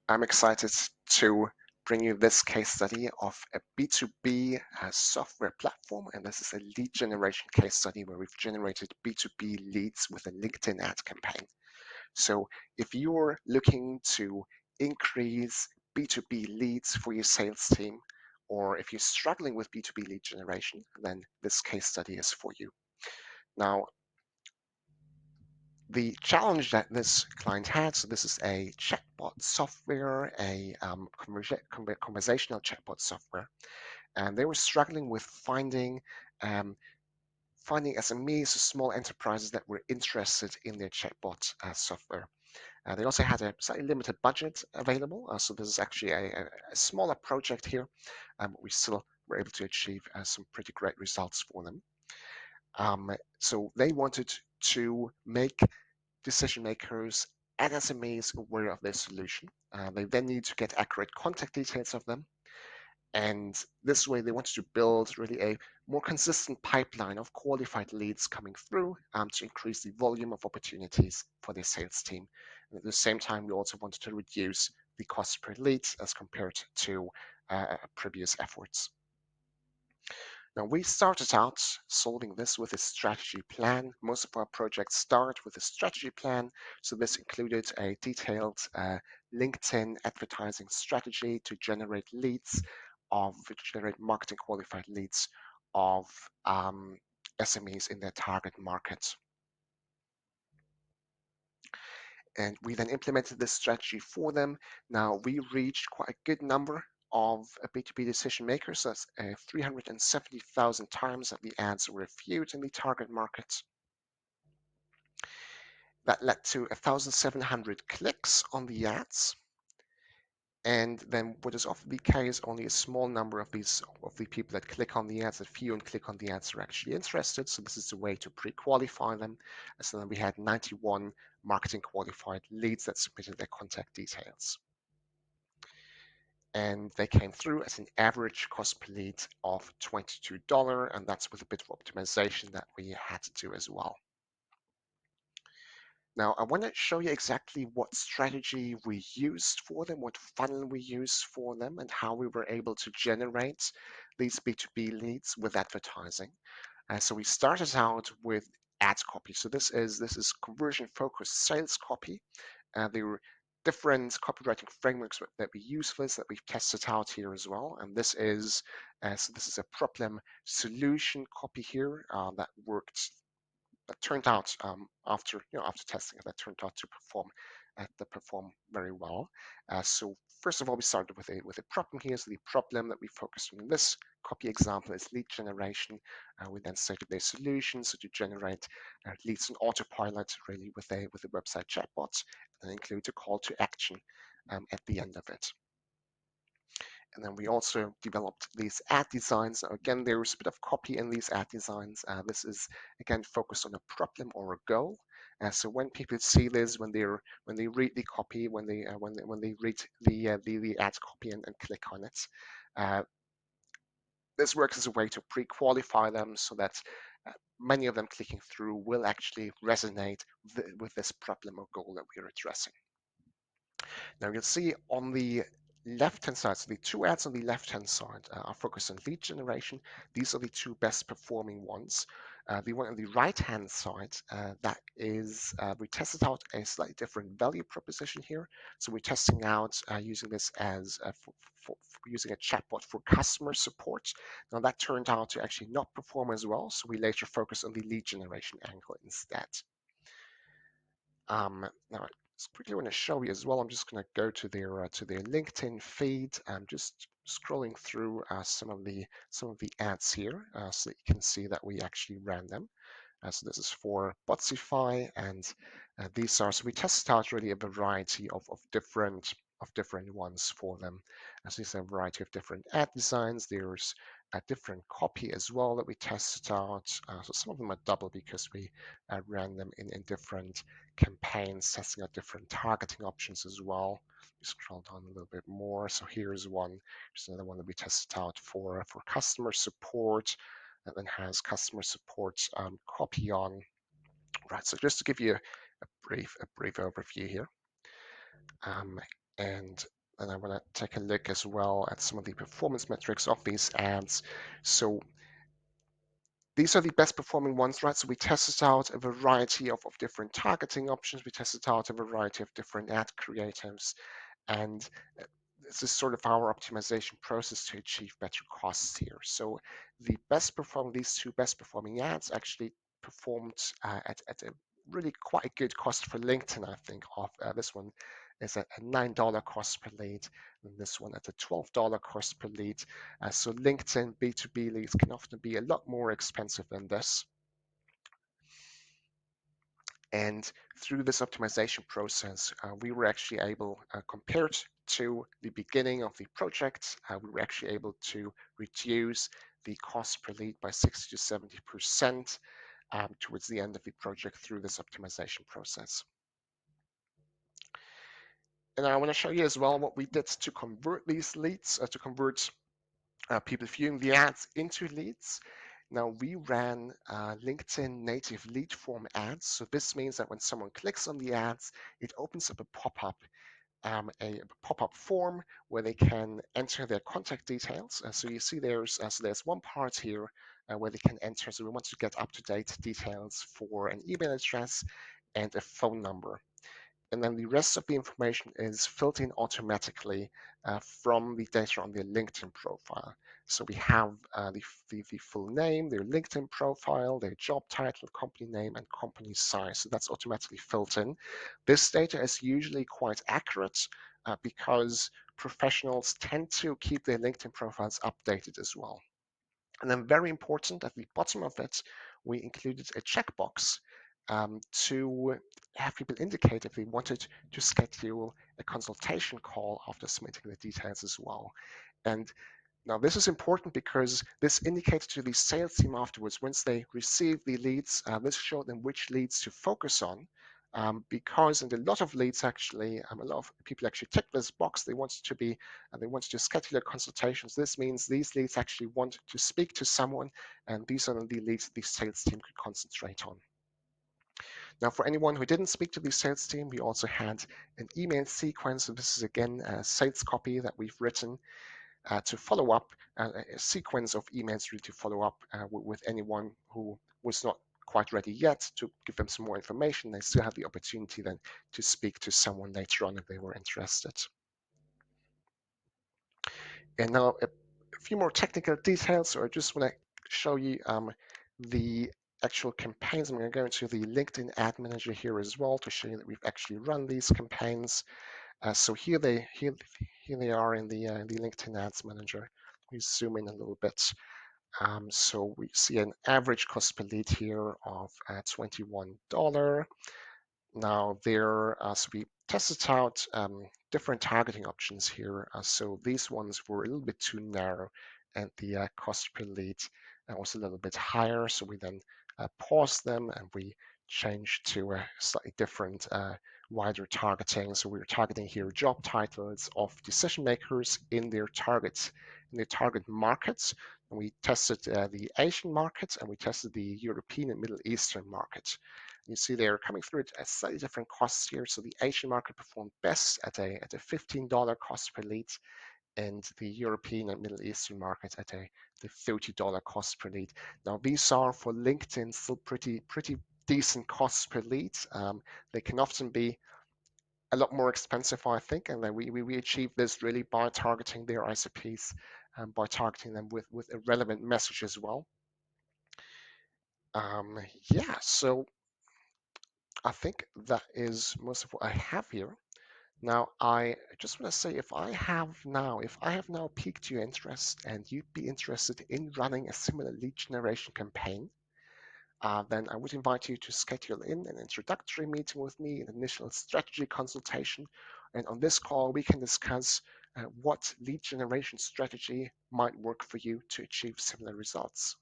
I'm excited to bring you this case study of a B2B software platform, and this is a lead generation case study where we've generated B2B leads with a LinkedIn ad campaign. So if you're looking to increase B2B leads for your sales team, or if you're struggling with B2B lead generation, then this case study is for you. Now, the challenge that this client had, so this is a chatbot software, a conversational chatbot software, and they were struggling with finding SMEs, small enterprises that were interested in their chatbot software. They also had a slightly limited budget available, so this is actually a smaller project here, but we still were able to achieve some pretty great results for them. So they wanted to make decision makers and SMEs aware of their solution. They then need to get accurate contact details of them. And this way, they wanted to build really a more consistent pipeline of qualified leads coming through to increase the volume of opportunities for their sales team. And at the same time, we also wanted to reduce the cost per lead as compared to previous efforts. Now, we started out solving this with a strategy plan. Most of our projects start with a strategy plan. So this included a detailed LinkedIn advertising strategy to generate marketing qualified leads of SMEs in their target market. And we then implemented this strategy for them. Now, we reached quite a good number of B2B decision makers. That's 370,000 times that the ads were viewed in the target market. That led to 1,700 clicks on the ads. And then what is often the case, only a small number of the people that click on the ads, that view and click on the ads, are actually interested. So this is a way to pre-qualify them. And so then we had 91 marketing qualified leads that submitted their contact details. And they came through at an average cost per lead of $22, and that's with a bit of optimization that we had to do as well. Now, I want to show you exactly what strategy we used for them, what funnel we used for them, and how we were able to generate these B2B leads with advertising. So we started out with ad copy. So this is conversion-focused sales copy. There were different copywriting frameworks that we use for this that we've tested out here as well. And this is a problem solution copy here that worked. That turned out after testing, that turned out to perform very well. So first of all, we started with a problem here. So the problem that we focused on in this copy example is lead generation. We then stated their solution, so to generate leads on autopilot, really with a website chatbot, and include a call to action at the end of it. And then we also developed these ad designs. Again, there's a bit of copy in these ad designs. This is again focused on a problem or a goal. So when people see this, when they read the copy, when they read the ad copy and click on it, this works as a way to pre-qualify them so that many of them clicking through will actually resonate with this problem or goal that we're addressing. Now you'll see on the left-hand side, so the two ads on the left-hand side are focused on lead generation. These are the two best performing ones. The one on the right-hand side, that is, we tested out a slightly different value proposition here. So we're testing out using this as for using a chatbot for customer support. Now that turned out to actually not perform as well. So we later focused on the lead generation angle instead. Now, I just quickly want to show you as well. I'm just going to go to their LinkedIn feed. I'm just scrolling through some of the ads here, so that you can see that we actually ran them. So this is for Botsify, and these are, so we tested out really a variety of different ones for them. As there's a variety of different ad designs. There's a different copy as well that we tested out. So some of them are double because we ran them in different campaigns, testing out different targeting options as well. We scroll down a little bit more. So here's one. Here's another one that we tested out for customer support. That then has customer support copy on. Right. So just to give you a brief overview here. And then I want to take a look as well at some of the performance metrics of these ads. So these are the best performing ones, right? So we tested out a variety of different targeting options. We tested out a variety of different ad creatives. And this is sort of our optimization process to achieve better costs here. So these two best performing ads actually performed at a really quite a good cost for LinkedIn, I think. This one is at a $9 cost per lead, and this one at a $12 cost per lead. So LinkedIn B2B leads can often be a lot more expensive than this. And through this optimization process, we were actually able, compared to the beginning of the project, we were actually able to reduce the cost per lead by 60 to 70% towards the end of the project through this optimization process. And I want to show you as well what we did to convert these leads, to convert people viewing the ads into leads. Now we ran LinkedIn native lead form ads. So this means that when someone clicks on the ads, it opens up a pop-up form where they can enter their contact details. So you see there's one part here where they can enter. So we want to get up-to-date details for an email address and a phone number. And then the rest of the information is filled in automatically from the data on their LinkedIn profile. So we have the full name, their LinkedIn profile, their job title, company name, and company size. So that's automatically filled in. This data is usually quite accurate because professionals tend to keep their LinkedIn profiles updated as well. And then very important, at the bottom of it, we included a checkbox to have people indicate if they wanted to schedule a consultation call after submitting the details as well. And now this is important because this indicates to the sales team afterwards, once they receive the leads, this showed them which leads to focus on. Because in a lot of leads, actually, a lot of people actually tick this box. They want to schedule a consultations. This means these leads actually want to speak to someone, and these are the leads the sales team could concentrate on. Now, for anyone who didn't speak to the sales team, we also had an email sequence. So this is again a sales copy that we've written to follow up, a sequence of emails really to follow up with anyone who was not quite ready yet, to give them some more information. They still have the opportunity then to speak to someone later on if they were interested. And now a few more technical details. So I just want to show you the actual campaigns. I'm going to go into the LinkedIn Ad Manager here as well to show you that we've actually run these campaigns. So here they are in the LinkedIn Ads Manager. We zoom in a little bit. So we see an average cost per lead here of $21. Now so we tested out different targeting options here. So these ones were a little bit too narrow, and the cost per lead was a little bit higher. So we then paused them and we changed to a slightly different, wider targeting. So we were targeting here job titles of decision makers in their target markets. And we tested the Asian markets, and we tested the European and Middle Eastern market. You see they're coming through at slightly different costs here. So the Asian market performed best at a $15 cost per lead, and the European and Middle Eastern market at the $30 cost per lead. Now these are for LinkedIn still pretty decent costs per lead. They can often be a lot more expensive, I think, and then we achieve this really by targeting their ISPs and by targeting them with a relevant message as well. Yeah, so I think that is most of what I have here. Now, I just want to say if I have now piqued your interest and you'd be interested in running a similar lead generation campaign, then I would invite you to schedule in an introductory meeting with me, an initial strategy consultation. And on this call, we can discuss what lead generation strategy might work for you to achieve similar results.